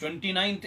29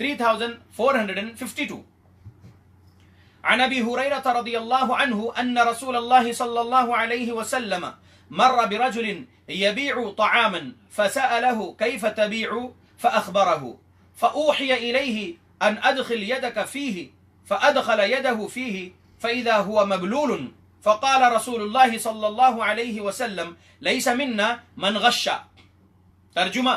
3452, عن أبي هريرة رضي الله عنه أن رسول الله صلى الله عليه وسلم مر برجل يبيع طعاما فسأله كيف تبيع فأخبره، فأوحي إليه أن أدخل يدك فيه، فأدخل يده فيه فإذا هو مبلول، فقال رسول الله صلى الله عليه وسلم ليس منا من غش۔ ترجمہ،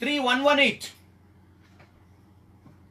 3118,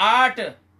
8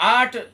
8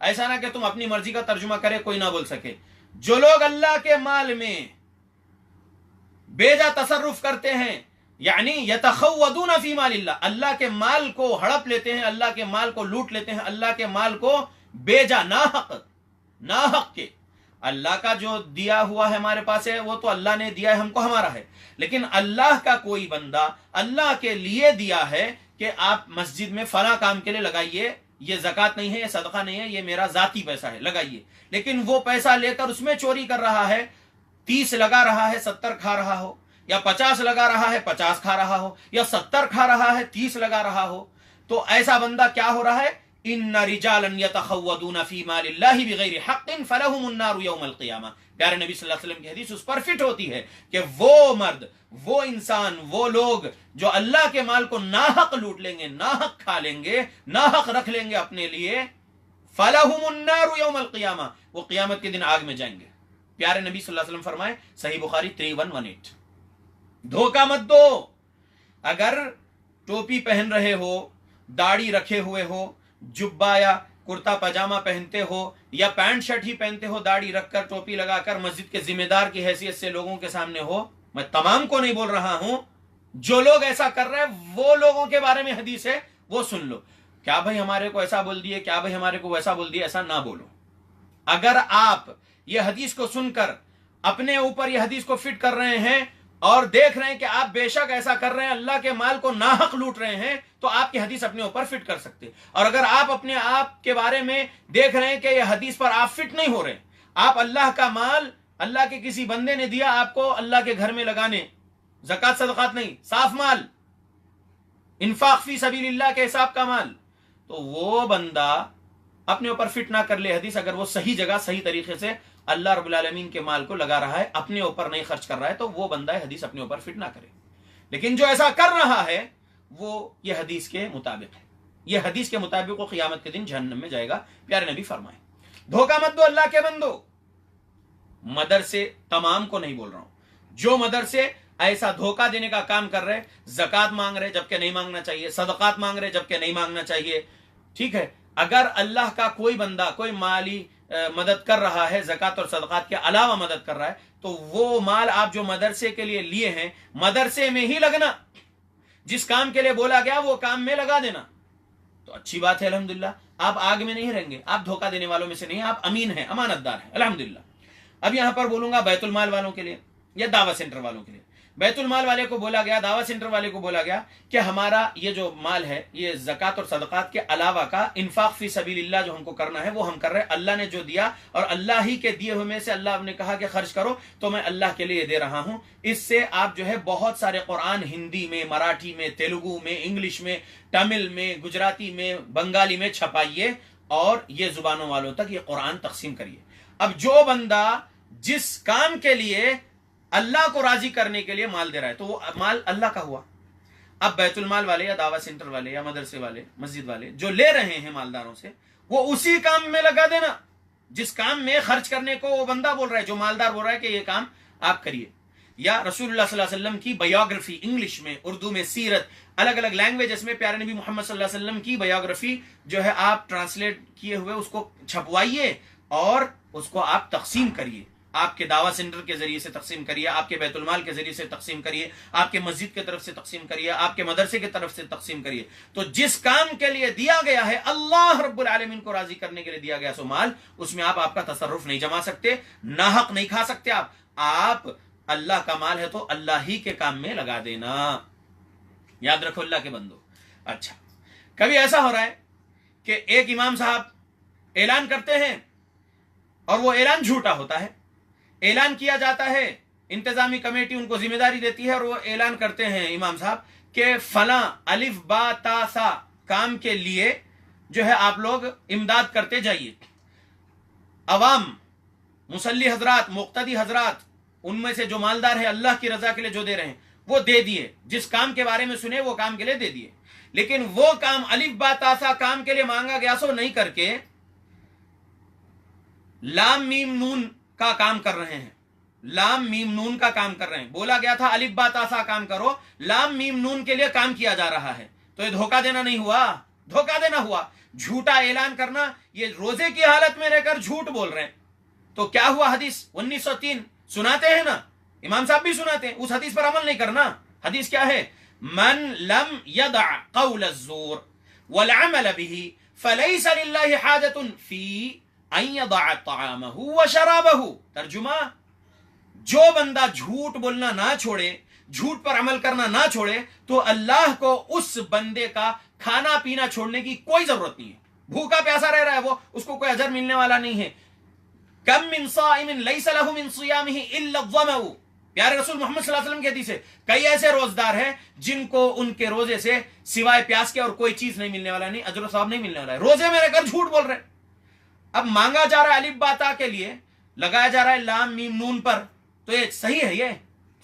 ایسا نہ کہ تم اپنی مرضی کا ترجمہ کرے کوئی نہ بول سکے. جو لوگ اللہ کے مال میں بیجا تصرف کرتے ہیں یعنی یتخوضون فی مال اللہ, اللہ کے مال کو ہڑپ لیتے ہیں, اللہ کے مال کو لوٹ لیتے ہیں, اللہ کے مال کو بیجا ناحق کے. اللہ کا جو دیا ہوا ہے ہمارے پاس ہے وہ تو اللہ نے دیا ہے, ہم کو ہمارا ہے, لیکن اللہ کا کوئی بندہ اللہ کے لیے دیا ہے کہ آپ مسجد میں فلاں کام کے لیے لگائیے, یہ زکوٰۃ نہیں ہے, یہ صدقہ نہیں ہے, یہ میرا ذاتی پیسہ ہے, لگائیے. لیکن وہ پیسہ لے کر اس میں چوری کر رہا ہے, 30 لگا رہا ہے 70 کھا رہا ہو, یا 50 لگا رہا ہے 50 کھا رہا ہو, یا 70 کھا رہا ہے 30 لگا رہا ہو, تو ایسا بندہ کیا ہو رہا ہے؟ ان رجالا یتخوضون فی مال اللہ بغیر حق فلہم النار یوم القیامہ. پیارے نبی صلی اللہ علیہ وسلم کی حدیث اس پر فٹ ہوتی ہے کہ وہ مرد, وہ انسان, وہ لوگ جو اللہ کے مال کو ناحق لوٹ لیں گے, ناحق کھا لیں گے, ناحق رکھ لیں گے اپنے لیے, فلہم النار یوم القیامہ, وہ قیامت کے دن آگ میں جائیں گے. پیارے نبی صلی اللہ علیہ وسلم فرمائے, صحیح بخاری 3118, دھوکہ مت دو. اگر ٹوپی پہن رہے ہو, داڑھی رکھے ہوئے ہو, جبہ یا کرتا پاجامہ پہنتے ہو, یا پینٹ شرٹ ہی پہنتے ہو, داڑھی رکھ کر ٹوپی لگا کر مسجد کے ذمہ دار کی حیثیت سے لوگوں کے سامنے ہو, میں تمام کو نہیں بول رہا ہوں, جو لوگ ایسا کر رہے ہیں وہ لوگوں کے بارے میں حدیث ہے, وہ سن لو. کیا بھائی ہمارے کو ایسا بول دیے, کیا بھائی ہمارے کو ویسا بول دیے, ایسا نہ بولو. اگر آپ یہ حدیث کو سن کر اپنے اوپر یہ حدیث کو فٹ کر رہے ہیں اور دیکھ رہے ہیں کہ آپ بے شک ایسا کر رہے ہیں, اللہ کے مال کو ناحق لوٹ رہے ہیں, تو آپ کی حدیث اپنے اوپر فٹ کر سکتے. اور اگر آپ اپنے آپ کے بارے میں دیکھ رہے ہیں کہ یہ حدیث پر آپ فٹ نہیں ہو رہے, آپ اللہ کا مال اللہ کے کسی بندے نے دیا آپ کو اللہ کے گھر میں لگانے, زکوٰۃ صدقات نہیں, صاف مال, انفاق فی سبیل اللہ کے حساب کا مال, تو وہ بندہ اپنے اوپر فٹ نہ کر لے حدیث. اگر وہ صحیح جگہ صحیح طریقے سے اللہ رب العالمین کے مال کو لگا رہا ہے, اپنے اوپر نہیں خرچ کر رہا ہے, تو وہ بندہ حدیث اپنے اوپر فٹ نہ کرے. لیکن جو ایسا کر رہا ہے وہ یہ حدیث کے مطابق ہے, یہ حدیث کے مطابق وہ قیامت کے دن جہنم میں جائے گا. پیارے نبی فرمائے, دھوکہ مت دو اللہ کے بندو. مدرسے تمام کو نہیں بول رہا ہوں, جو مدرسے ایسا دھوکہ دینے کا کام کر رہے, زکوٰۃ مانگ رہے جبکہ نہیں مانگنا چاہیے, صدقات مانگ رہے جبکہ نہیں مانگنا چاہیے, ٹھیک ہے. اگر اللہ کا کوئی بندہ کوئی مالی مدد کر رہا ہے, زکوٰۃ اور صدقات کے علاوہ مدد کر رہا ہے, تو وہ مال آپ جو مدرسے کے لیے لیے ہیں, مدرسے میں ہی لگنا, جس کام کے لیے بولا گیا وہ کام میں لگا دینا, تو اچھی بات ہے. الحمدللہ آپ آگ میں نہیں رہیں گے, آپ دھوکہ دینے والوں میں سے نہیں, آپ امین ہیں, امانت دار ہیں, الحمدللہ. اب یہاں پر بولوں گا بیت المال والوں کے لیے یا دعوت سینٹر والوں کے لیے. بیت المال والے کو بولا گیا, دعوت سینٹر والے کو بولا گیا کہ ہمارا یہ جو مال ہے یہ زکوٰۃ اور صدقات کے علاوہ کا انفاق فی سبیل اللہ جو ہم کو کرنا ہے وہ ہم کر رہے ہیں. اللہ نے جو دیا اور اللہ ہی کے دیے ہوئے میں سے اللہ نے کہا کہ خرچ کرو, تو میں اللہ کے لیے دے رہا ہوں. اس سے آپ جو ہے بہت سارے قرآن ہندی میں, مراٹھی میں, تیلگو میں, انگلش میں, تمل میں, گجراتی میں, بنگالی میں چھپائیے اور یہ زبانوں والوں تک یہ قرآن تقسیم کریے. اب جو بندہ جس کام کے لیے اللہ کو راضی کرنے کے لیے مال دے رہا ہے تو وہ مال اللہ کا ہوا. اب بیت المال والے یا دعوت سینٹر والے یا مدرسے والے, مسجد والے جو لے رہے ہیں مالداروں سے, وہ اسی کام میں لگا دینا جس کام میں خرچ کرنے کو وہ بندہ بول رہا ہے, جو مالدار بول رہا ہے کہ یہ کام آپ کریے. یا رسول اللہ صلی اللہ علیہ وسلم کی بایوگرافی انگلش میں, اردو میں, سیرت, الگ الگ لینگویجز میں پیارے نبی محمد صلی اللہ علیہ وسلم کی بایوگرافی جو ہے آپ ٹرانسلیٹ کیے ہوئے اس کو چھپوائیے اور اس کو آپ تقسیم کریے. آپ کے دعوت سینٹر کے ذریعے سے تقسیم کریے, آپ کے بیت المال کے ذریعے سے تقسیم کریے, آپ کے مسجد کی طرف سے تقسیم کریے, آپ کے مدرسے کی طرف سے تقسیم کریے. تو جس کام کے لیے دیا گیا ہے, اللہ رب العالمین کو راضی کرنے کے لیے دیا گیا سو مال, اس میں آپ کا تصرف نہیں جما سکتے, ناحق نہیں کھا سکتے. آپ اللہ کا مال ہے تو اللہ ہی کے کام میں لگا دینا. یاد رکھو اللہ کے بندو. اچھا, کبھی ایسا ہو رہا ہے کہ ایک امام صاحب اعلان کرتے ہیں اور وہ اعلان جھوٹا ہوتا ہے. اعلان کیا جاتا ہے, انتظامی کمیٹی ان کو ذمہ داری دیتی ہے اور وہ اعلان کرتے ہیں امام صاحب کہ فلاں الف با تا سا کام کے لیے جو ہے آپ لوگ امداد کرتے جائیے. عوام, مصلی حضرات, مقتدی حضرات, ان میں سے جو مالدار ہے اللہ کی رضا کے لیے جو دے رہے ہیں وہ دے دیے, جس کام کے بارے میں سنے وہ کام کے لیے دے دیے. لیکن وہ کام الف با تا سا کام کے لیے مانگا گیا سو نہیں کر کے لام میم نون کا کام کر رہے ہیں, لام میم نون کا کام کر رہے ہیں. بولا گیا تھا الف با تا سا کام کرو, لام میم نون کے لیے کام کیا جا رہا ہے, تو یہ دھوکہ دینا نہیں ہوا, دھوکہ دینا ہوا. جھوٹا اعلان کرنا، یہ روزے کی حالت میں رہ کر جھوٹ بول رہے ہیں. تو کیا ہوا؟ حدیث 1903 سناتے ہیں نا، امام صاحب بھی سناتے ہیں، اس حدیث پر عمل نہیں کرنا. حدیث کیا ہے؟ من لم يدع قول الزور والعمل به فليس لله حاجة في ان يضع طعامه وشرابه. ترجمہ، جو بندہ جھوٹ بولنا نہ چھوڑے، جھوٹ پر عمل کرنا نہ چھوڑے، تو اللہ کو اس بندے کا کھانا پینا چھوڑنے کی کوئی ضرورت نہیں ہے. بھوکا پیاسا رہ رہا ہے وہ، اس کو کوئی اجر ملنے والا نہیں ہے. کم من صائم لیس له من صیامه الا الظمأ. پیارے رسول محمد صلی اللہ علیہ وسلم کی حدیث ہے، کئی ایسے روزدار ہیں جن کو ان کے روزے سے سوائے پیاس کے اور کوئی چیز نہیں ملنے والا، نہیں اجر و ثواب نہیں ملنے والا ہے. روزے میں رہ کر جھوٹ بول رہے ہیں. اب مانگا جا رہا ہے الف با تا کے لیے، لگایا جا رہا ہے لام میم نون پر، تو یہ صحیح ہے؟ یہ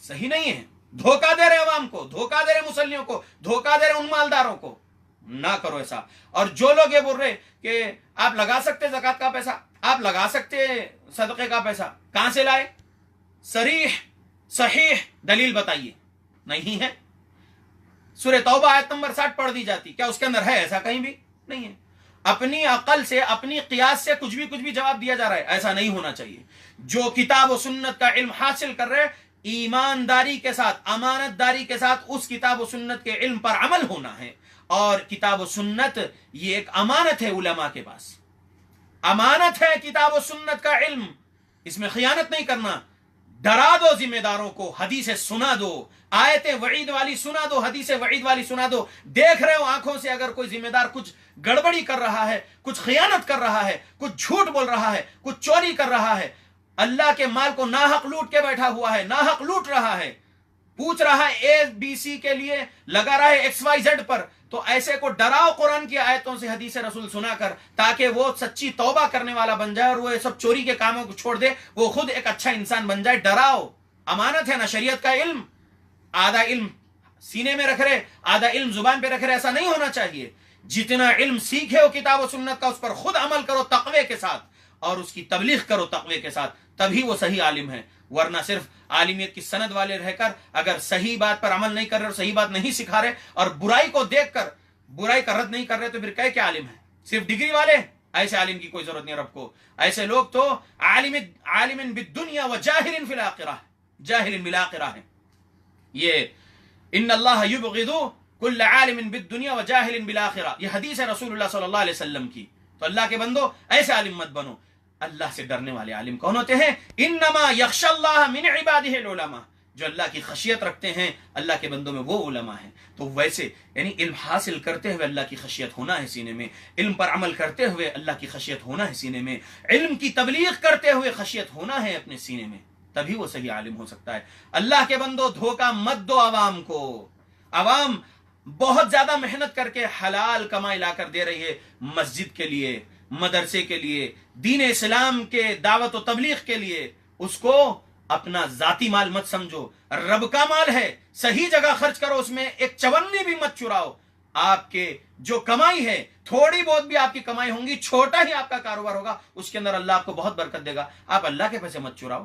صحیح نہیں ہے. دھوکہ دے رہے عوام کو، دھوکہ دے رہے مسلیوں کو، دھوکہ دے رہے ان مالداروں کو. نہ کرو ایسا. اور جو لوگ یہ بول رہے کہ آپ لگا سکتے زکات کا پیسہ، آپ لگا سکتے صدقے کا پیسہ، کہاں سے لائے؟ صریح صحیح دلیل بتائیے. نہیں ہے. سورہ توبہ آیت نمبر 60 پڑھ دی جاتی، کیا اس کے اندر ہے؟ ایسا کہیں بھی نہیں ہے. اپنی عقل سے، اپنی قیاس سے کچھ بھی جواب دیا جا رہا ہے، ایسا نہیں ہونا چاہیے. جو کتاب و سنت کا علم حاصل کر رہے، ایمانداری کے ساتھ، امانت داری کے ساتھ اس کتاب و سنت کے علم پر عمل ہونا ہے. اور کتاب و سنت یہ ایک امانت ہے علماء کے پاس، امانت ہے کتاب و سنت کا علم، اس میں خیانت نہیں کرنا. ڈرا دو ذمہ داروں کو، حدیث سنا دو، آیت وعید والی سنا دو، حدیث وعید والی سنا دو. دیکھ رہے ہو آنکھوں سے اگر کوئی ذمہ دار کچھ گڑبڑی کر رہا ہے، کچھ خیانت کر رہا ہے، کچھ جھوٹ بول رہا ہے، کچھ چوری کر رہا ہے، اللہ کے مال کو ناحق لوٹ کے بیٹھا ہوا ہے، ناحق لوٹ رہا ہے، پوچھ رہا ہے اے بی سی کے لیے، لگا رہا ہے ایکس وائی زیڈ پر، تو ایسے کو ڈراؤ قرآن کی آیتوں سے، حدیث رسول سنا کر، تاکہ وہ سچی توبہ کرنے والا بن جائے اور وہ یہ سب چوری کے کاموں کو چھوڑ دے، وہ خود ایک اچھا انسان بن جائے. ڈراؤ. امانت ہے نا شریعت کا علم. آدھا علم سینے میں رکھ رہے، آدھا علم زبان پہ رکھ رہے، ایسا نہیں ہونا چاہیے. جتنا علم سیکھے ہو کتاب و سنت کا، اس پر خود عمل کرو تقوی کے ساتھ، اور اس کی تبلیغ کرو تقوی کے ساتھ، تبھی وہ صحیح عالم ہے. ورنہ صرف عالمیت کی سند والے رہ کر اگر صحیح بات پر عمل نہیں کر رہے اور صحیح بات نہیں سکھا رہے اور برائی کو دیکھ کر برائی کا رد نہیں کر رہے، تو پھر کیا عالم ہے؟ صرف ڈگری والے؟ ایسے عالم کی کوئی ضرورت نہیں رب کو. ایسے لوگ تو عالم بالدنیا و جاہل فی الاخرہ، جاہل بالآخرہ ہے. یہ ان اللہ یبغض کل عالم بالدنیا و جاہل بالآخرہ، یہ حدیث ہے رسول اللہ صلی اللہ علیہ وسلم کی. تو اللہ کے بندو ایسے عالم مت بنو. اللہ سے ڈرنے والے عالم کون ہوتے ہیں؟ انما یخشى اللہ من عباده العلماء. جو اللہ کی خشیت رکھتے ہیں اللہ کے بندوں میں وہ علماء ہیں. تو ویسے یعنی علم حاصل کرتے ہوئے اللہ کی خشیت ہونا ہے سینے میں، علم پر عمل کرتے ہوئے اللہ کی خشیت ہونا ہے سینے میں، علم کی تبلیغ کرتے ہوئے خشیت ہونا ہے اپنے سینے میں، تبھی وہ صحیح عالم ہو سکتا ہے. اللہ کے بندو دھوکہ مت دو عوام کو. عوام بہت زیادہ محنت کر کے حلال کمائی لا کر دے رہی ہے مسجد کے لیے، مدرسے کے لیے، دین اسلام کے دعوت و تبلیغ کے لیے. اس کو اپنا ذاتی مال مت سمجھو، رب کا مال ہے، صحیح جگہ خرچ کرو، اس میں ایک چونی بھی مت چراؤ. آپ کے جو کمائی ہے، تھوڑی بہت بھی آپ کی کمائی ہوں گی، چھوٹا ہی آپ کا کاروبار ہوگا، اس کے اندر اللہ آپ کو بہت برکت دے گا. آپ اللہ کے پیسے مت چراؤ،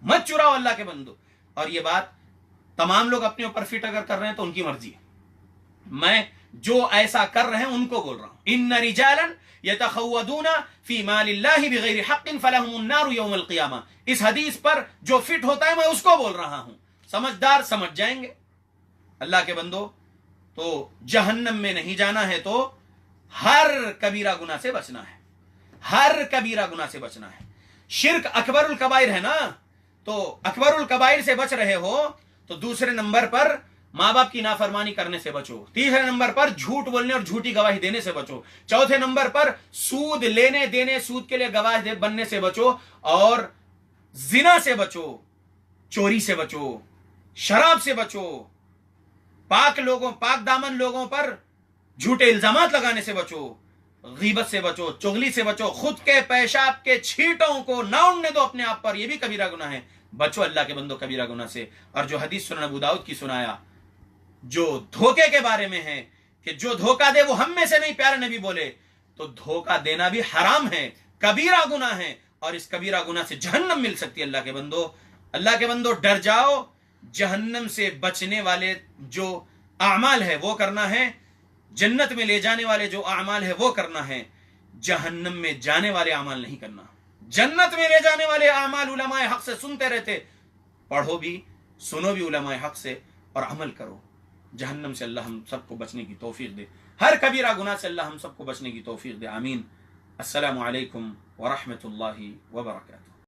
مت چراؤ اللہ کے بندو. اور یہ بات تمام لوگ اپنے اوپر فٹ اگر کر رہے ہیں تو ان کی مرضی ہے. میں جو ایسا کر رہے ہیں ان کو بول رہا ہوں. ان رجالا یتخودون فی مال اللہ بغیر حق فلہم النار یوم القیامہ. اس حدیث پر جو فٹ ہوتا ہے میں اس کو بول رہا ہوں. سمجھدار سمجھ جائیں گے. اللہ کے بندو تو جہنم میں نہیں جانا ہے تو ہر کبیرہ گناہ سے بچنا ہے، ہر کبیرہ گناہ سے بچنا ہے. شرک اکبر الکبائر ہے نا، تو اکبر الکبائر سے بچ رہے ہو تو دوسرے نمبر پر ماں باپ کی نافرمانی کرنے سے بچو، تیسرے نمبر پر جھوٹ بولنے اور جھوٹی گواہی دینے سے بچو، چوتھے نمبر پر سود لینے دینے، سود کے لیے گواہ بننے سے بچو، اور زنا سے بچو، چوری سے بچو، شراب سے بچو، پاک دامن لوگوں پر جھوٹے الزامات لگانے سے بچو، غیبت سے بچو، چغلی سے بچو، خود کے پیشاب کے چھینٹوں کو نہ اڑنے دو اپنے آپ پر، یہ بھی کبیرہ گناہ ہے. بچو اللہ کے بندو کبیرہ گناہ سے. اور جو حدیث سنن ابو داؤد کی سنایا، جو دھوکے کے بارے میں ہے کہ جو دھوکہ دے وہ ہم میں سے نہیں، پیارے نبی بولے، تو دھوکہ دینا بھی حرام ہے، کبیرہ گناہ ہے، اور اس کبیرہ گناہ سے جہنم مل سکتی ہے. اللہ کے بندو ڈر جاؤ. جہنم سے بچنے والے جو اعمال ہے وہ کرنا ہے. جنت میں لے جانے والے جو اعمال ہے وہ کرنا ہے، جہنم میں جانے والے اعمال نہیں کرنا۔ جنت میں لے جانے والے اعمال علماء حق سے سنتے رہتے، پڑھو بھی سنو بھی علماء حق سے اور عمل کرو۔ جہنم سے اللہ ہم سب کو بچنے کی توفیق دے، ہر کبیرہ گناہ سے اللہ ہم سب کو بچنے کی توفیق دے، آمین۔ السلام علیکم ورحمۃ اللہ وبرکاتہ۔